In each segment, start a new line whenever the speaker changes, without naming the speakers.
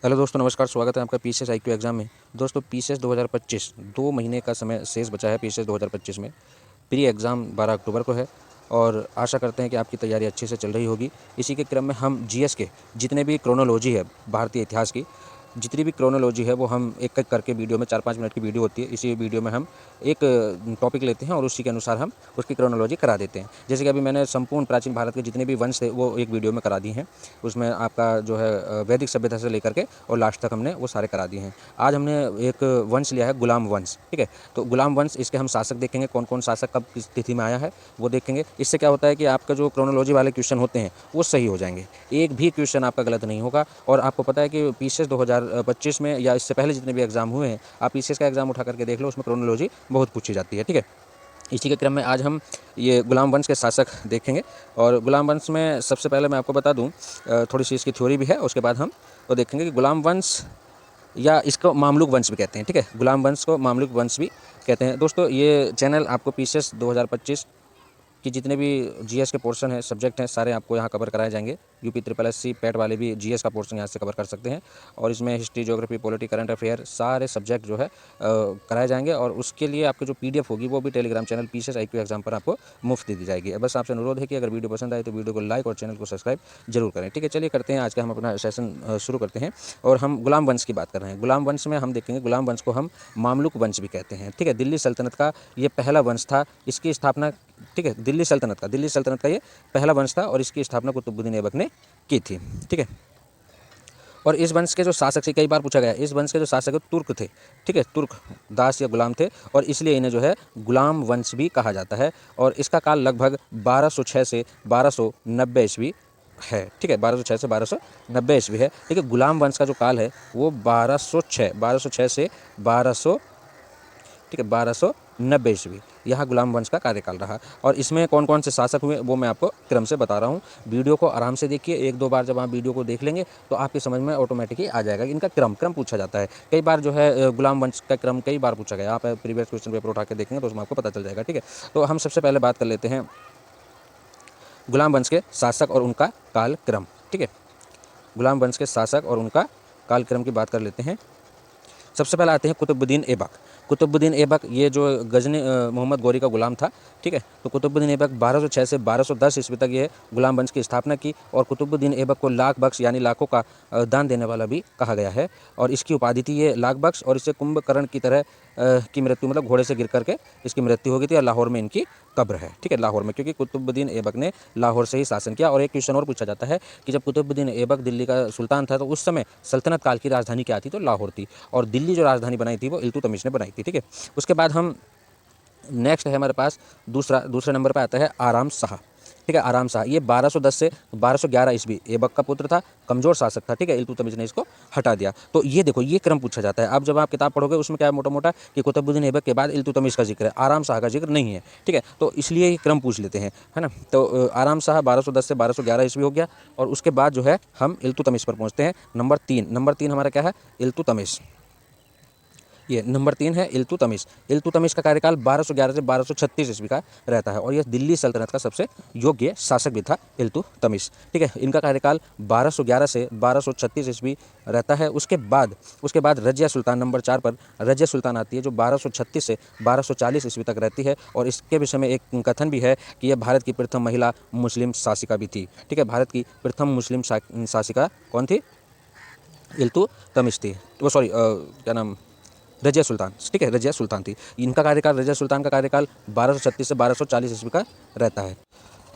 Hello दोस्तों, नमस्कार। स्वागत है आपका पीसीएस आईक्यू एग्ज़ाम में। दोस्तों पीसीएस 2025 2 महीने का समय शेष बचा है। पीसीएस 2025 में प्री एग्ज़ाम 12 अक्टूबर को है और आशा करते हैं कि आपकी तैयारी अच्छे से चल रही होगी। इसी के क्रम में हम जीएस के जितने भी क्रोनोलॉजी है भारतीय इतिहास की, जितनी भी क्रोनोलॉजी है वो हम एक-एक करके वीडियो में 4-5 मिनट की वीडियो होती है। इसी वीडियो में हम एक टॉपिक लेते हैं और उसी के अनुसार हम उसकी क्रोनोलॉजी करा देते हैं। जैसे कि अभी मैंने संपूर्ण प्राचीन भारत के जितने भी वंश थे वो एक वीडियो में करा दिए हैं। उसमें आपका जो है वैदिक सभ्यता से लेकर के और लास्ट तक हमने वो सारे करा दिए हैं। आज हमने एक वंश लिया है, गुलाम वंश। ठीक है, तो गुलाम वंश, इसके हम शासक देखेंगे, कौन कौन शासक कब किस तिथि में आया है वो देखेंगे। इससे क्या होता है कि आपका जो क्रोनोलॉजी वाले क्वेश्चन होते हैं वो सही हो जाएंगे, एक भी क्वेश्चन आपका गलत नहीं होगा। और आपको पता है कि पीसीएस 2025 में या इससे पहले जितने भी एग्जाम हुए हैं, आप पीसीएस का एग्जाम उठा करके देख लो, उसमें क्रोनोलॉजी बहुत पूछी जाती है। ठीक है, इसी के क्रम में आज हम ये गुलाम वंश के शासक देखेंगे। और गुलाम वंश में सबसे पहले मैं आपको बता दूं, थोड़ी सी इसकी थ्योरी भी है, उसके बाद हम तो देखेंगे कि गुलाम वंश या इसको मामलुक वंश भी कहते हैं। ठीक है, गुलाम वंश को मामलुक वंश भी कहते हैं। दोस्तों ये चैनल आपको पीसीएस 2025 कि जितने भी जीएस के पोर्शन हैं, सब्जेक्ट हैं, सारे आपको यहाँ कवर कराए जाएंगे। यूपी SSC पैट वाले भी जीएस का पोर्शन यहाँ से कवर कर सकते हैं। और इसमें history, geography, polity, current affair सारे सब्जेक्ट जो है कराए जाएंगे। और उसके लिए आपकी जो पीडीएफ होगी वो भी Telegram channel PCS IQ exam पर आपको मुफ्त दी जाएगी। बस आपसे अनुरोध है कि अगर वीडियो पसंद आए तो वीडियो को लाइक और चैनल को सब्सक्राइब जरूर करें। ठीक है, चलिए करते हैं आज का हम अपना सेशन शुरू करते हैं। और हम गुलाम वंश की बात कर रहे हैं। गुलाम वंश में हम देखेंगे, गुलाम वंश को हम मामलुक वंश भी कहते हैं। ठीक है, दिल्ली सल्तनत का ये पहला वंश था। इसकी स्थापना, ठीक है, दिल्ली सल्तनत का ये पहला वंश था और इसकी स्थापना कुतुबुद्दीन ऐबक ने की थी। ठीक है, और इस वंश के जो शासक थे, कई बार पूछा गया, इस वंश के जो शासक तुर्क थे। ठीक है, तुर्क दास या गुलाम थे और इसलिए इन्हें जो है गुलाम वंश भी कहा जाता है। और इसका काल लगभग 1206 से 1290 ईस्वी है। ठीक है, 1206 से 1290 ईस्वी है। देखिए, गुलाम वंश का जो काल है वो 1206 से 1200, ठीक है, 1290 ईस्वी यहाँ गुलाम वंश का कार्यकाल रहा। और इसमें कौन कौन से शासक हुए वो मैं आपको क्रम से बता रहा हूँ। वीडियो को आराम से देखिए, एक दो बार जब आप वीडियो को देख लेंगे तो आपकी समझ में ऑटोमेटिकली आ जाएगा। इनका क्रम पूछा जाता है कई बार, जो है गुलाम वंश का क्रम कई बार पूछा गया। आप प्रीवियस क्वेश्चन पेपर उठा के देखेंगे तो उसमें आपको पता चल जाएगा। ठीक है, तो हम सबसे पहले बात कर लेते हैं गुलाम वंश के शासक और उनका कालक्रम। ठीक है, गुलाम वंश के शासक और उनका कालक्रम की बात कर लेते हैं। सबसे पहले आते हैं कुतुबुद्दीन ऐबक। कुतुबुद्दीन ऐबक ये जो गजनी मोहम्मद गौरी का गुलाम था। ठीक है, तो कुतुबुद्दीन ऐबक 1206 से 1210 ईस्वी तक ये गुलाम वंश की स्थापना की। और कुतुबुद्दीन ऐबक को लाख बख्श यानी लाखों का दान देने वाला भी कहा गया है। और इसकी उपाधि थी ये लाख बख्श। और इससे कुंभकर्ण की तरह की मृत्यु, मतलब घोड़े से गिर करके इसकी मृत्यु हो गई थी। और लाहौर में इनकी कब्र है। ठीक है, लाहौर में, क्योंकि कुतुबुद्दीन ऐबक ने लाहौर से ही शासन किया। और एक क्वेश्चन और पूछा जाता है कि जब कुतुबुद्दीन ऐबक दिल्ली का सुल्तान था तो उस समय सल्तनत काल की राजधानी क्या थी, तो लाहौर थी। और दिल्ली जो राजधानी बनाई थी वो इल्तुतमिश ने बनाई थी। ठीक है, उसके बाद हम नेक्स्ट है हमारे पास दूसरे नंबर पर आता है आराम शाह। ठीक है, आराम शाह ये 1210 से 1211 ईस्वी ऐबक का पुत्र था, कमजोर शासक था। ठीक है, इल्तुतमिश ने इसको हटा दिया। तो ये देखो, ये क्रम पूछा जाता है। अब जब आप किताब पढ़ोगे उसमें क्या है, मोटा मोटा कि कुतुबुद्दीन ऐबक के बाद इल्तुतमिश का जिक्र है, आराम शाह का जिक्र नहीं है। ठीक है, तो इसलिए ये क्रम पूछ लेते हैं, है ना। तो आराम शाह 1210 से 1211 ईस्वी हो गया। और उसके बाद जो है हम इल्तुतमिश पर पहुँचते हैं। नंबर तीन हमारा क्या है, इल्तुतमिश। ये नंबर 3 है इल्तुतमिश। इल्तुतमिश का कार्यकाल 1211 से 1236 ईस्वी का रहता है। और यह दिल्ली सल्तनत का सबसे योग्य शासक भी था, इल्तुतमिश। ठीक है, इनका कार्यकाल 1211 से 1236 ईस्वी रहता है। उसके बाद रजिया सुल्तान नंबर 4 पर रजिया सुल्तान आती है, जो 1236 से 1240 ईस्वी तक रहती है। और इसके विषय में एक कथन भी है कि यह भारत की प्रथम महिला मुस्लिम शासिका भी थी। ठीक है, भारत की प्रथम मुस्लिम शासिका कौन थी, इल्तुतमिश थी। वो सॉरी, क्या नाम, रजिया सुल्तान। ठीक है, रजिया सुल्तान थी। इनका कार्यकाल, रजिया सुल्तान का कार्यकाल 1236 से 1240 ईस्वी का रहता है।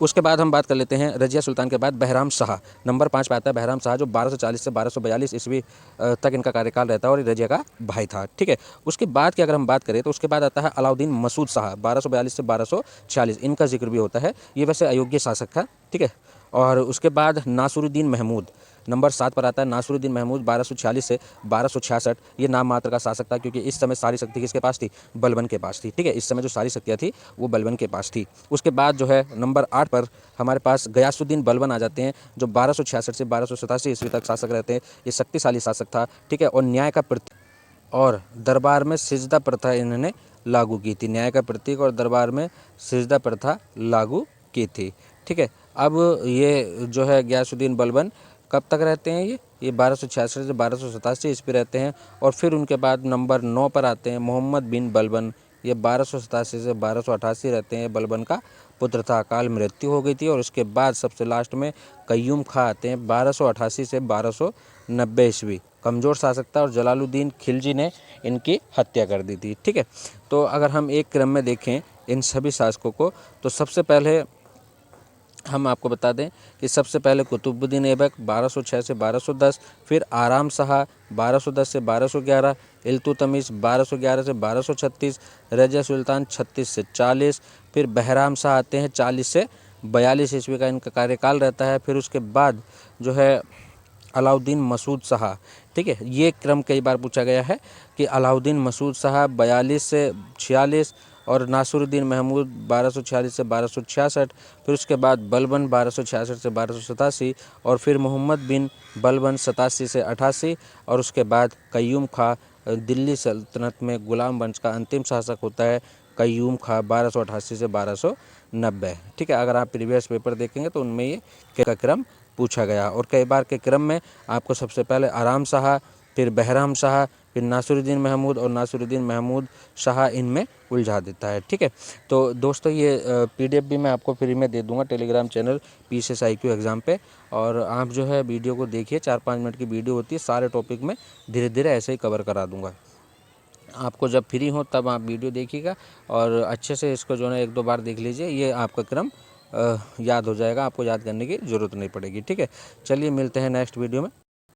उसके बाद हम बात कर लेते हैं रजिया सुल्तान के बाद बहराम शाह। नंबर 5 पे आता है बहराम शाह, जो 1240 से 1242 ईस्वी तक इनका कार्यकाल रहता है। और रजिया का भाई था। ठीक है, उसके बाद की अगर हम बात करें तो उसके बाद आता है अलाउद्दीन मसूद शाह, 1242 से 1246। इनका जिक्र भी होता है, ये वैसे अयोग्य शासक था। ठीक है, और उसके बाद नासुरुद्दीन महमूद नंबर 7 पर आता है। नासुरुद्दीन महमूद 1246 से 1266। ये नाम मात्र का शासक था, क्योंकि इस समय सारी शक्ति किसके पास थी, बलबन के पास थी। ठीक है, इस समय जो सारी शक्तियाँ थी वो बलबन के पास थी। उसके बाद जो है नंबर 8 पर हमारे पास गयासुद्दीन बलबन आ जाते हैं, जो 1266 से 1287 ईस्वी तक शासक रहते हैं। ये शक्तिशाली शासक था। ठीक है, और न्याय का प्रतीक और दरबार में सिजदा प्रथा इन्होंने लागू की थी। न्याय का प्रतीक और दरबार में सिजदा प्रथा लागू की थी। ठीक है, अब ये जो है गयासुद्दीन बलबन कब तक रहते हैं, ये ये 1266 से 1287 ईस्वी रहते हैं। और फिर उनके बाद नंबर 9 पर आते हैं मोहम्मद बिन बलबन, ये 1287 से 1288 रहते हैं। बलबन का पुत्र था, अकाल मृत्यु हो गई थी। और उसके बाद सबसे लास्ट में कय्यूम खां आते हैं 1288 से 1290 ईस्वी, कमज़ोर शासक था और जलालुद्दीन खिलजी ने इनकी हत्या कर दी थी। ठीक है, तो अगर हम एक क्रम में देखें इन सभी शासकों को, तो सबसे पहले हम आपको बता दें कि सबसे पहले कुतुबुद्दीन ऐबक 1206 से 1210, फिर आराम शाह 1210 से 1211, इल्तुतमिश 1211 से 1236, रज़िया सुल्तान 36 से 40, फिर बहराम शाह आते हैं 40 से 42 ईस्वी का इनका कार्यकाल रहता है। फिर उसके बाद जो है अलाउद्दीन मसूद शाह, ठीक है, ये क्रम कई बार पूछा गया है कि अलाउद्दीन मसूद शाह 42 से 46, और नासिरुद्दीन महमूद 1246 से 1266, फिर उसके बाद बलबन 1266 से 1287, और फिर मोहम्मद बिन बलबन 87 से 88, और उसके बाद कय्यूम खां दिल्ली सल्तनत में गुलाम वंश का अंतिम शासक होता है कय्यूम खां 1288 से 1290। ठीक है, अगर आप प्रीवियस पेपर देखेंगे तो उनमें ये का क्रम पूछा गया। और कई बार के क्रम में आपको सबसे पहले आराम शाह, फिर बहराम शाह, फिर नासिरुद्दीन महमूद और नासिरुद्दीन महमूद शाह इनमें उलझा देता है। ठीक है, तो दोस्तों ये PDF भी मैं आपको फ्री में दे दूंगा Telegram channel PCS IQ exam पे। और आप जो है वीडियो को देखिए, 4-5 मिनट की वीडियो होती है, सारे टॉपिक में धीरे धीरे ऐसे ही कवर करा दूंगा। आपको जब फ्री हो तब आप वीडियो देखिएगा और अच्छे से इसको जो है 1-2 बार देख लीजिए, ये आपका क्रम याद हो जाएगा, आपको याद करने की ज़रूरत नहीं पड़ेगी। ठीक है, चलिए मिलते हैं नेक्स्ट वीडियो में।